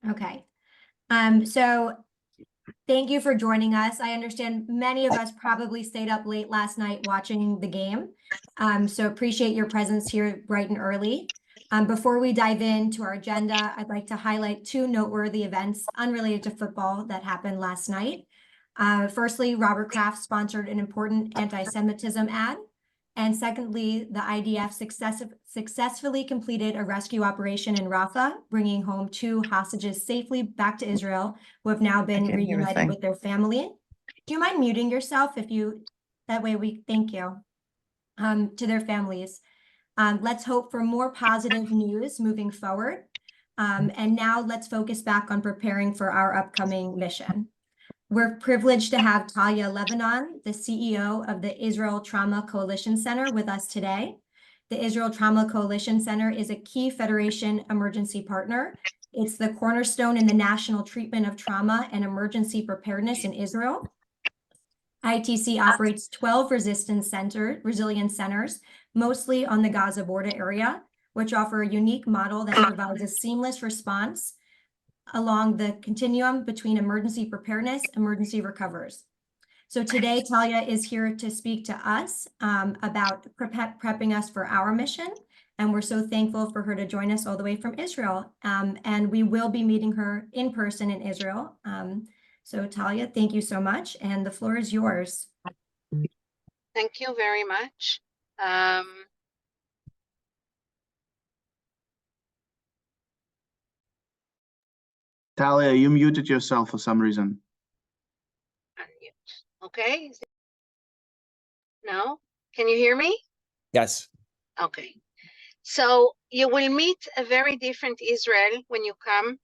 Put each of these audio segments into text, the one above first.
Okay. So thank you for joining us. I understand many of us probably stayed up late last night watching the game. So appreciate your presence here bright and early. Before we dive into our agenda, I'd like to highlight two noteworthy events unrelated to football that happened last night. Firstly, Robert Kraft sponsored an important anti-Semitism ad. And secondly, the IDF successfully completed a rescue operation in Rafah, bringing home 2 hostages safely back to Israel, who have now been reunited with their family. Do you mind muting yourself that way we thank you to their families. Let's hope for more positive news moving forward. And now let's focus back on preparing for our upcoming mission. We're privileged to have Talia Lebanon, the CEO of the Israel Trauma Coalition Center, with us today. The Israel Trauma Coalition Center is a key Federation emergency partner. It's the cornerstone in the national treatment of trauma and emergency preparedness in Israel. ITC operates 12 resilience centers, mostly on the Gaza border area, which offer a unique model that provides a seamless response along the continuum between emergency preparedness and emergency recovers. So today, Talia is here to speak to us about prepping us for our mission. And we're so thankful for her to join us all the way from Israel. And we will be meeting her in person in Israel. So Talia, thank you so much. And the floor is yours. Thank you very much. Talia, you muted yourself for some reason. Okay. No? Can you hear me? Yes. Okay. So you will meet a very different Israel when you come.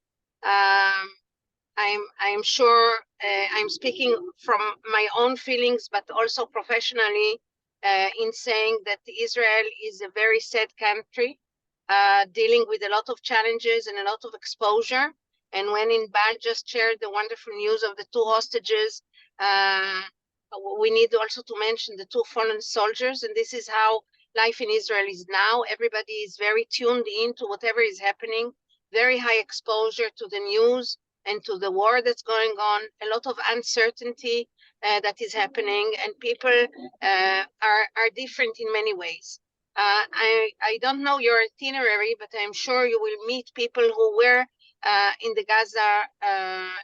I'm sure I'm speaking from my own feelings, but also professionally in saying that Israel is a very sad country, dealing with a lot of challenges and a lot of exposure. And when Inbal just shared the wonderful news of the 2 hostages, we need also to mention the 2 fallen soldiers. And this is how life in Israel is now. Everybody is very tuned into whatever is happening, very high exposure to the news and to the war that's going on, a lot of uncertainty that is happening, and people are different in many ways. I don't know your itinerary, but I'm sure you will meet people who were in the Gaza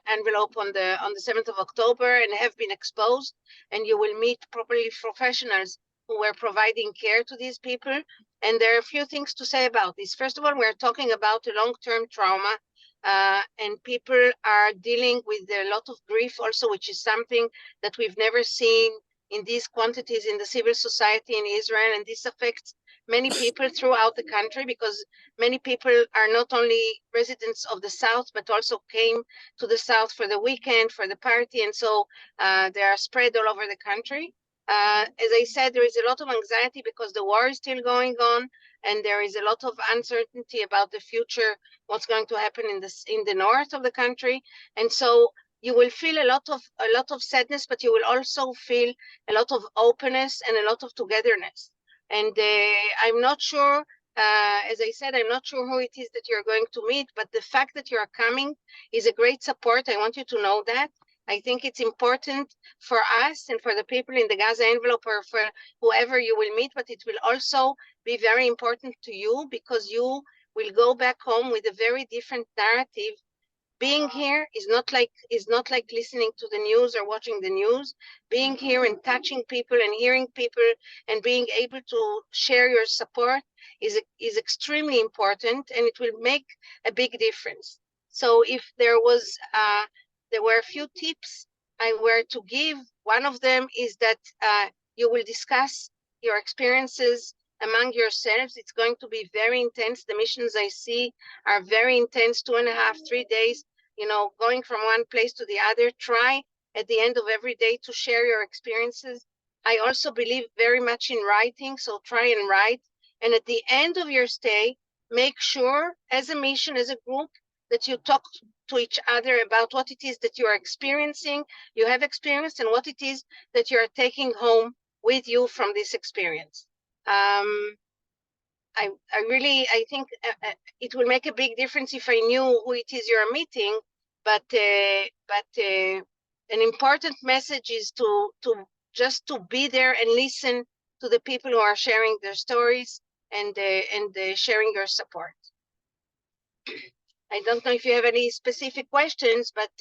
envelope on the 7th of October and have been exposed, and you will meet properly professionals who were providing care to these people. And there are a few things to say about this. First of all, we're talking about a long-term trauma, and people are dealing with a lot of grief also, which is something that we've never seen in these quantities in the civil society in Israel. And this affects many people throughout the country, because many people are not only residents of the South, but also came to the South for the weekend, for the party. And so they are spread all over the country. As I said, there is a lot of anxiety because the war is still going on, and there is a lot of uncertainty about the future, what's going to happen in the north of the country. And so you will feel a lot of sadness, but you will also feel a lot of openness and a lot of togetherness. And I'm not sure, as I said, I'm not sure who it is that you're going to meet, but the fact that you're coming is a great support. I want you to know that. I think it's important for us and for the people in the Gaza envelope, or for whoever you will meet, but it will also be very important to you, because you will go back home with a very different narrative. Being here is not like listening to the news or watching the news. Being here and touching people and hearing people and being able to share your support is extremely important, and it will make a big difference. So if there were a few tips I were to give, one of them is that you will discuss your experiences among yourselves. It's going to be very intense. The missions I see are very intense, 2.5, 3 days, going from one place to the other. Try at the end of every day to share your experiences. I also believe very much in writing, so try and write. And at the end of your stay, make sure as a mission, as a group, that you talk to each other about what it is that you are experiencing, you have experienced, and what it is that you are taking home with you from this experience. I think it will make a big difference if I knew who it is you're meeting, but an important message is to just to be there and listen to the people who are sharing their stories and sharing your support. I don't know if you have any specific questions, but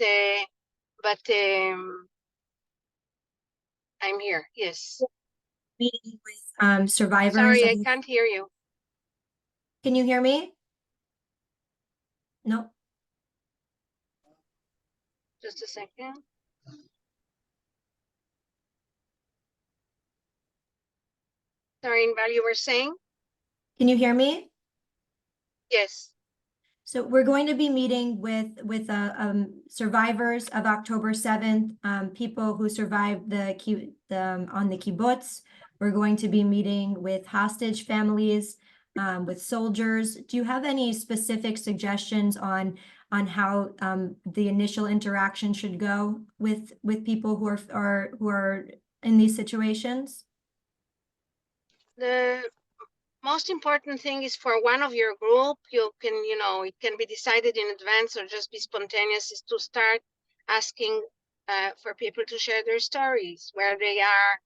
I'm here. Yes. Meeting with survivors. Sorry, of I the- can't hear you. Can you hear me? No. Just a second. Sorry, Inval, you were saying? Can you hear me? Yes. So we're going to be meeting with survivors of October 7th, people who survived on the kibbutz. We're going to be meeting with hostage families, with soldiers. Do you have any specific suggestions on how the initial interaction should go with people who are in these situations? The most important thing is for one of your group, you can, it can be decided in advance or just be spontaneous, is to start asking for people to share their stories, where they are,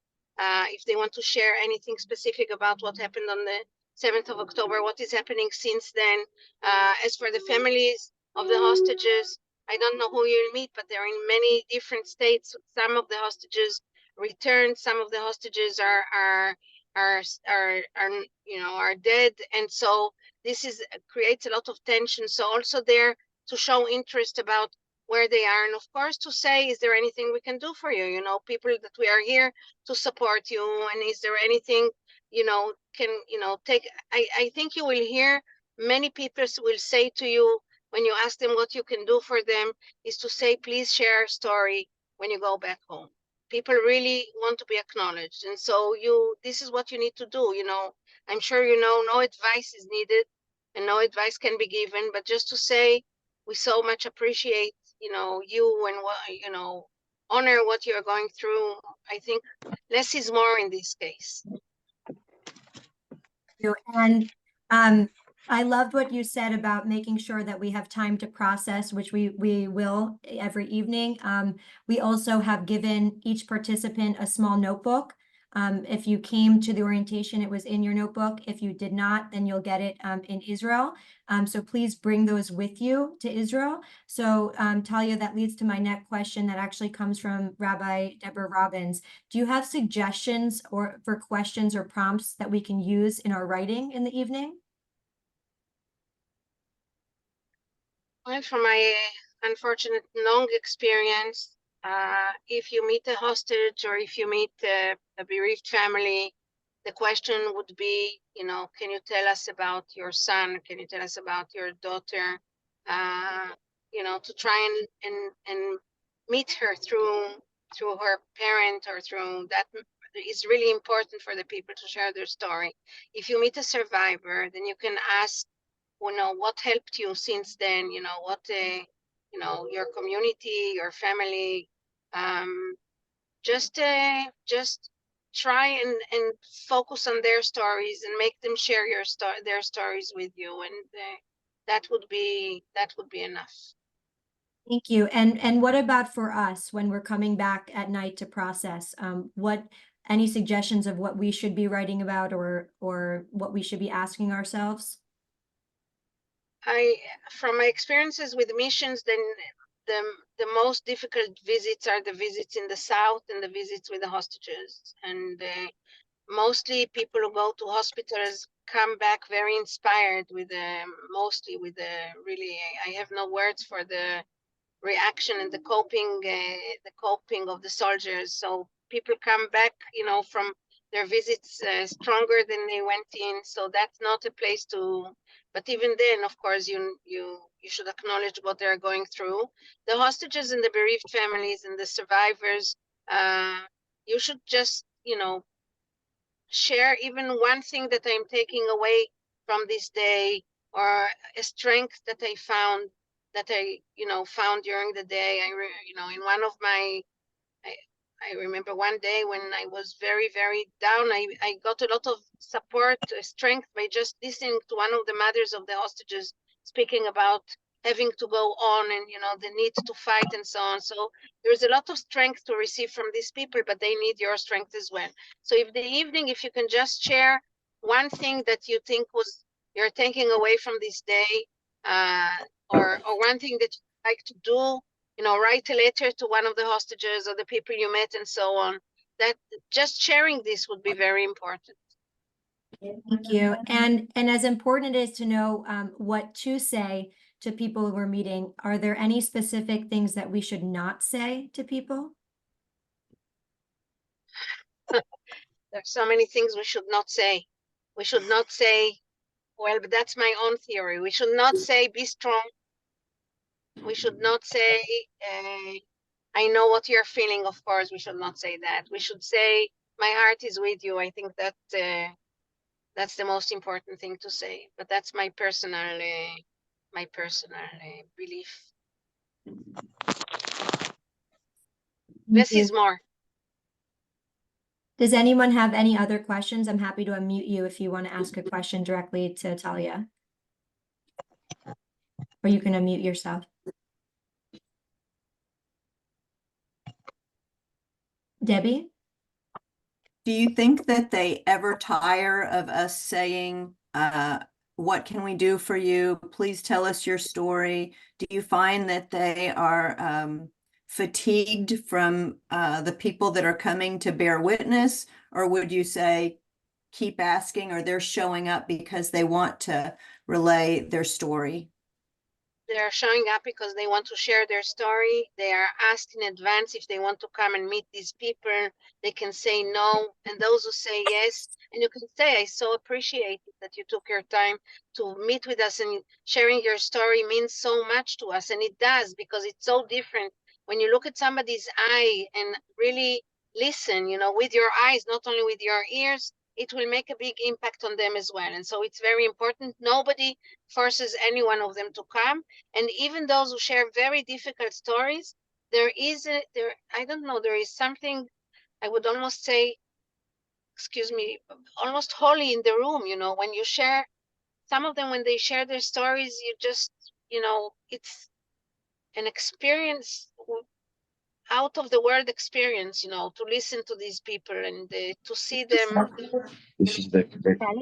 if they want to share anything specific about what happened on the 7th of October, what is happening since then. As for the families of the hostages, I don't know who you'll meet, but they're in many different states. Some of the hostages returned, some of the hostages are dead, and so this is creates a lot of tension. So also there to show interest about where they are, and of course to say, is there anything we can do for you? People that we are here to support you, and is there anything take. I think you will hear many people will say to you when you ask them what you can do for them, is to say, please share a story when you go back home. People really want to be acknowledged, and so this is what you need to do. I'm sure no advice is needed and no advice can be given, but just to say, we so much appreciate you, and what honor what you're going through. I think less is more in this case. And I loved what you said about making sure that we have time to process, which we will every evening. We also have given each participant a small notebook. If you came to the orientation, it was in your notebook. If you did not, then you'll get it in Israel. So please bring those with you to Israel. So Talia, that leads to my next question that actually comes from Rabbi Deborah Robbins. Do you have suggestions for questions or prompts that we can use in our writing in the evening? Well, from my unfortunate long experience, if you meet a hostage or if you meet a bereaved family, the question would be, can you tell us about your son? Can you tell us about your daughter? To try and meet her through her parent or through that. It's really important for the people to share their story. If you meet a survivor, then you can ask, what helped you since then, what your community, your family, just try and focus on their stories and make them share their stories with you, and that would be enough. Thank you. And what about for us when we're coming back at night to process? Any suggestions of what we should be writing about or what we should be asking ourselves? From my experiences with missions, then the most difficult visits are the visits in the south and the visits with the hostages. And mostly people who go to hospitals come back very inspired mostly with really, I have no words for the reaction and the coping of the soldiers. So people come back, from their visits stronger than they went in. So that's not a place to. But even then, of course, you should acknowledge what they're going through. The hostages and the bereaved families and the survivors, you should just, share even one thing that I'm taking away from this day, or a strength that I found found during the day. In one of my, I remember one day when I was very, very down, I got a lot of support, strength by just listening to one of the mothers of the hostages speaking about having to go on and, the need to fight and so on. So there's a lot of strength to receive from these people, but they need your strength as well. So if the evening, if you can just share one thing that you think you're taking away from this day, or one thing that you'd like to do, write a letter to one of the hostages or the people you met and so on, that just sharing this would be very important. Thank you. And as important it is to know what to say to people we're meeting, are there any specific things that we should not say to people? There's so many things we should not say. We should not say, well, but that's my own theory. We should not say, be strong. We should not say, I know what you're feeling. Of course, we should not say that. We should say, my heart is with you. I think that that's the most important thing to say. But that's my personal belief. Less is more. Does anyone have any other questions? I'm happy to unmute you if you want to ask a question directly to Talia. Or you can unmute yourself. Debbie? Do you think that they ever tire of us saying, what can we do for you? Please tell us your story. Do you find that they are fatigued from the people that are coming to bear witness? Or would you say, keep asking, or they're showing up because they want to relay their story? They're showing up because they want to share their story. They are asked in advance if they want to come and meet these people. They can say no. And those who say yes, and you can say, I so appreciate it that you took your time to meet with us, and sharing your story means so much to us. And it does, because it's so different when you look at somebody's eye and really listen, with your eyes, not only with your ears. It will make a big impact on them as well. And so it's very important. Nobody forces any one of them to come. And even those who share very difficult stories, there is something, I would almost say, excuse me, almost holy in the room, when you share, some of them, when they share their stories, you just, it's an experience, out of the world experience, to listen to these people and to see them. This is the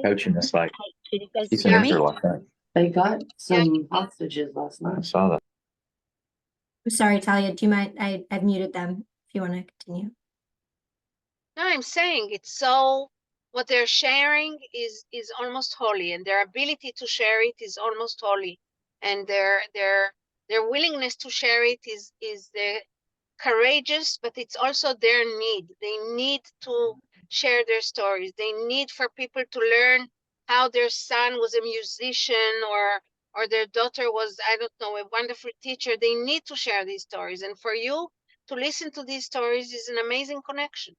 coach in this fight. Can you guys He's hear in me? here last night. They got some hostages last I night. saw that. I'm sorry, Talia, do you mind? I've muted them if you want to continue. No, I'm saying it's so, what they're sharing is almost holy, and their ability to share it is almost holy, and their willingness to share it is the courageous, but it's also their need. They need to share their stories. They need for people to learn how their son was a musician, or their daughter was, I don't know, a wonderful teacher. They need to share these stories, and for you to listen to these stories is an amazing connection.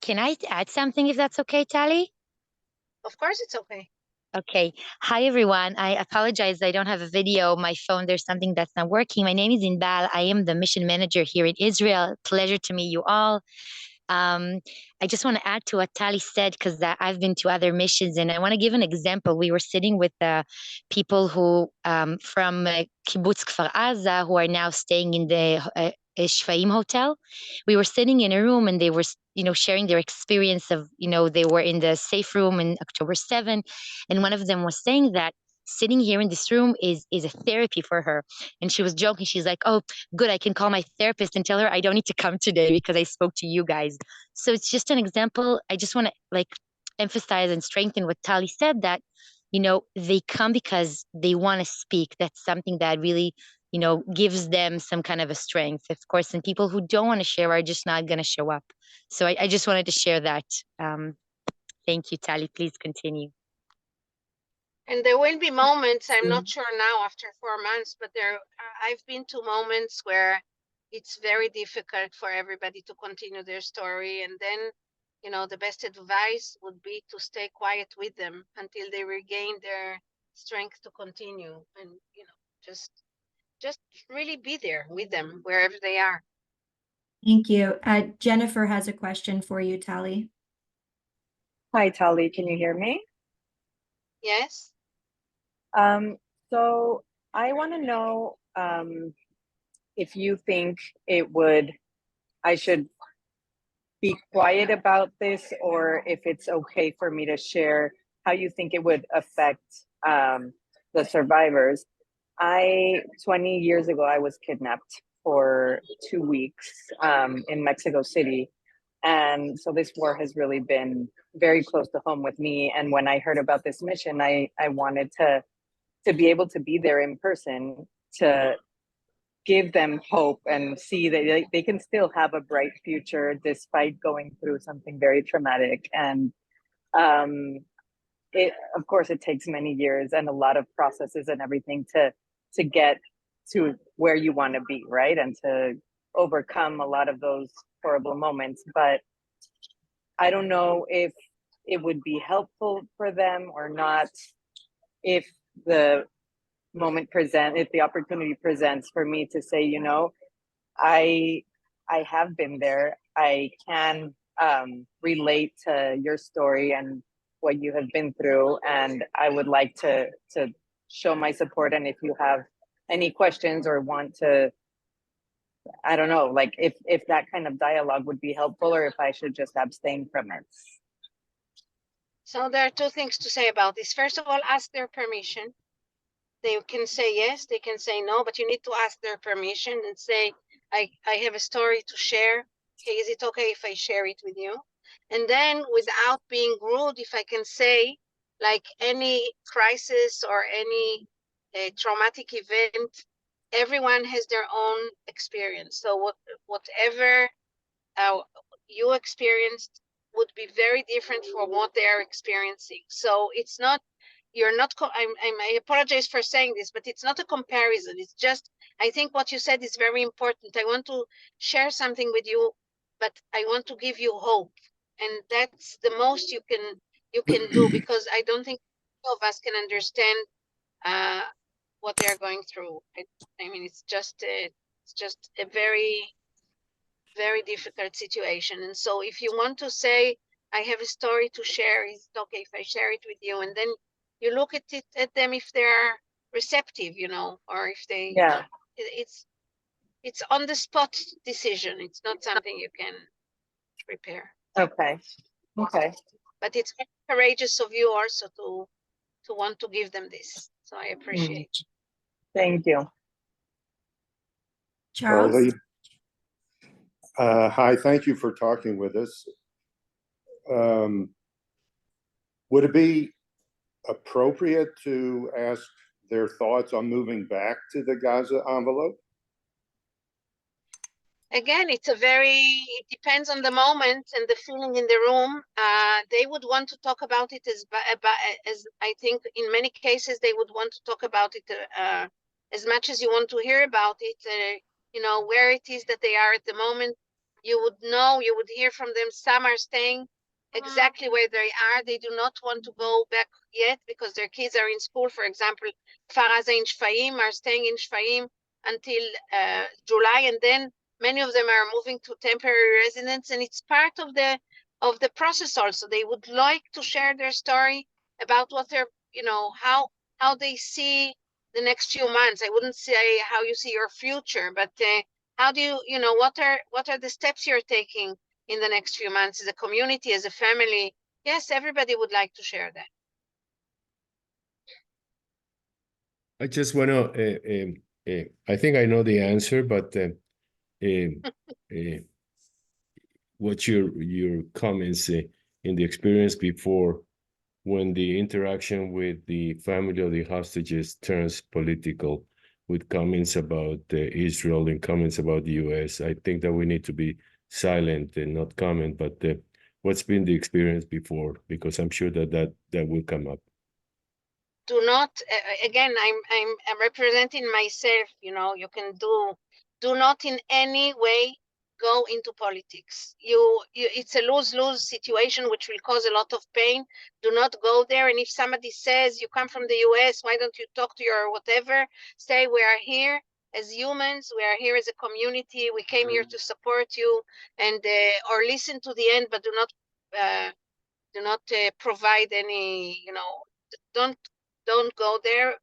Can I add something if that's okay, Tali? Of course it's okay. Okay. Hi, everyone. I apologize. I don't have a video. My phone, there's something that's not working. My name is Inbal. I am the mission manager here in Israel. Pleasure to meet you all. I just want to add to what Tali said, because I've been to other missions, and I want to give an example. We were sitting with people who from Kibbutz Kfar Aza, who are now staying in the Shfaim Hotel. We were sitting in a room, and they were, sharing their experience of, they were in the safe room in October 7, and one of them was saying that sitting here in this room is a therapy for her. And she was joking. She's like, oh, good, I can call my therapist and tell her I don't need to come today because I spoke to you guys. So it's just an example. I just want to emphasize and strengthen what Tali said, that, they come because they want to speak. That's something that really, gives them some kind of a strength, of course. And people who don't want to share are just not going to show up. So I just wanted to share that. Thank you, Tali. Please continue. And there will be moments, I'm not sure now after 4 months, but I've been to moments where it's very difficult for everybody to continue their story. And then, the best advice would be to stay quiet with them until they regain their strength to continue. And, just just really be there with them wherever they are. Thank you. Jennifer has a question for you, Tali. Hi, Tali, can you hear me? Yes. So I want to know if you think I should be quiet about this, or if it's okay for me to share how you think it would affect the survivors. 20 years ago, I was kidnapped for 2 weeks in Mexico City. And so this war has really been very close to home with me. And when I heard about this mission, I wanted to be able to be there in person to give them hope and see that they can still have a bright future despite going through something very traumatic. And of course, it takes many years and a lot of processes and everything to get to where you want to be, right? And to overcome a lot of those horrible moments. But I don't know if it would be helpful for them or not, if the if the opportunity presents for me to say, you know, I have been there. I can relate to your story and what you have been through, and I would like to show my support. And if you have any questions or want to, I don't know, like if that kind of dialogue would be helpful, or if I should just abstain from it. So there are two things to say about this. First of all, ask their permission. They can say yes, they can say no, but you need to ask their permission and say, I have a story to share. Okay, is it okay if I share it with you? And then without being rude, if I can say, like any crisis or any traumatic event, everyone has their own experience. So whatever you experienced would be very different from what they're experiencing. So it's not, you're not, I apologize for saying this, but it's not a comparison. It's just, I think what you said is very important. I want to share something with you, but I want to give you hope. And that's the most you can do, because I don't think any of us can understand what they're going through. I mean, it's just a very, very difficult situation. And so if you want to say, I have a story to share, is it okay if I share it with you? And then you look at them if they're receptive, you know, or if they, Yeah. It's on the spot decision. It's not something you can prepare. Okay. But it's courageous of you also to want to give them this. So I appreciate. Thank you. Charles? Hi, thank you for talking with us. Would it be appropriate to ask their thoughts on moving back to the Gaza envelope? Again, it depends on the moment and the feeling in the room. They would want to talk about it as I think in many cases they would want to talk about it as much as you want to hear about it. You know, where it is that they are at the moment. You would hear from them. Some are staying exactly where they are. They do not want to go back yet because their kids are in school. For example, Kfar Aza in Shfaim are staying in Shfaim until July, and then many of them are moving to temporary residence, and it's part of the process also. They would like to share their story about what they're, you know, how they see the next few months. I wouldn't say how you see your future, but how do you know, what are the steps you're taking in the next few months as a community, as a family? Yes, everybody would like to share that. I just want to, I think I know the answer, but what's your comments in the experience before, when the interaction with the family of the hostages turns political, with comments about Israel and comments about the US? I think that we need to be silent and not comment, but what's been the experience before? Because I'm sure that will come up. Do not, again, I'm representing myself, you know, you can do not in any way go into politics. It's a lose-lose situation, which will cause a lot of pain. Do not go there. And if somebody says you come from the US, why don't you talk to your whatever, say we are here as humans. We are here as a community. We came here to support you and or listen to the end, but do not provide any, don't go there.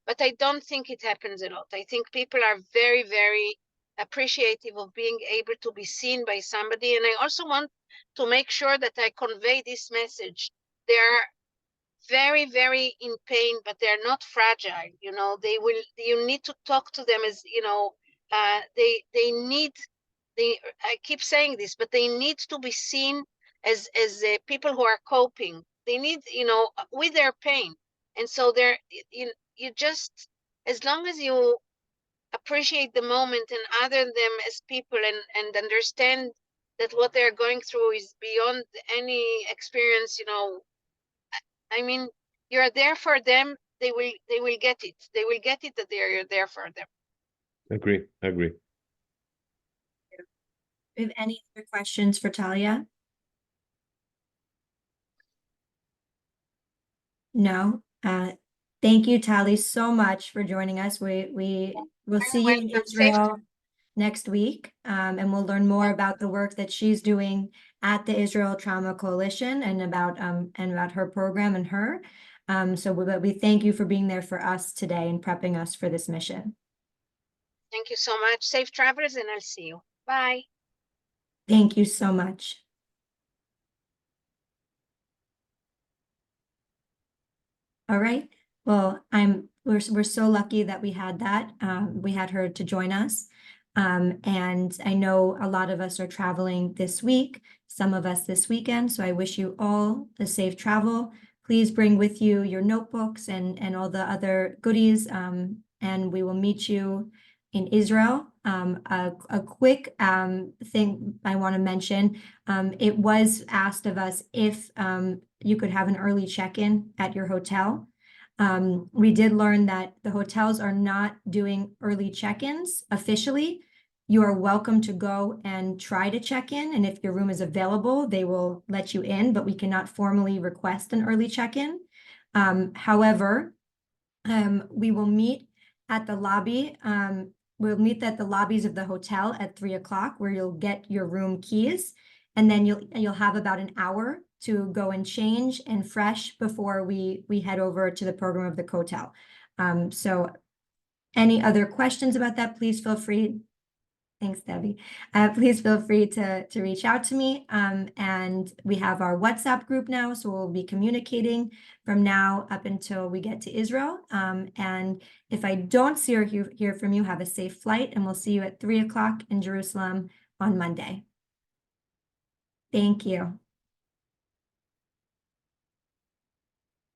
But I don't think it happens a lot. I think people are very, very appreciative of being able to be seen by somebody. And I also want to make sure that I convey this message. They're very, very in pain, but they're not fragile. You need to talk to them as, I keep saying this, but they need to be seen as people who are coping. They need, with their pain. And so you just, as long as you appreciate the moment and other them as people and understand that what they're going through is beyond any experience, I mean, you're there for them. They will get it. They will get it that you're there for them. Agree. Do you have any other questions for Talia? No. Thank you, Tali, so much for joining us. We will see you in welcome. Israel next week, and we'll learn more about the work that she's doing at the Israel Trauma Coalition and about her program and her. So we thank you for being there for us today and prepping us for this mission. Thank you so much. Safe travels, and I'll see you. Bye. Thank you so much. All right. Well, we're so lucky that we had that. We had her to join us. And I know a lot of us are traveling this week, some of us this weekend. So I wish you all a safe travel. Please bring with you your notebooks and all the other goodies. And we will meet you in Israel. A quick thing I want to mention, it was asked of us if you could have an early check-in at your hotel. We did learn that the hotels are not doing early check-ins officially. You are welcome to go and try to check in, and if your room is available, they will let you in, but we cannot formally request an early check-in. However, we will meet at the lobby. We'll meet at the lobbies of the hotel at 3 o'clock, where you'll get your room keys, and then you'll have about an hour to go and change and fresh before we head over to the program of the Kotel. So any other questions about that, please feel free. Thanks, Debbie. Please feel free to reach out to me. And we have our WhatsApp group now, so we'll be communicating from now up until we get to Israel. And if I don't see or hear from you, have a safe flight, and we'll see you at 3 o'clock in Jerusalem on Monday. Thank you.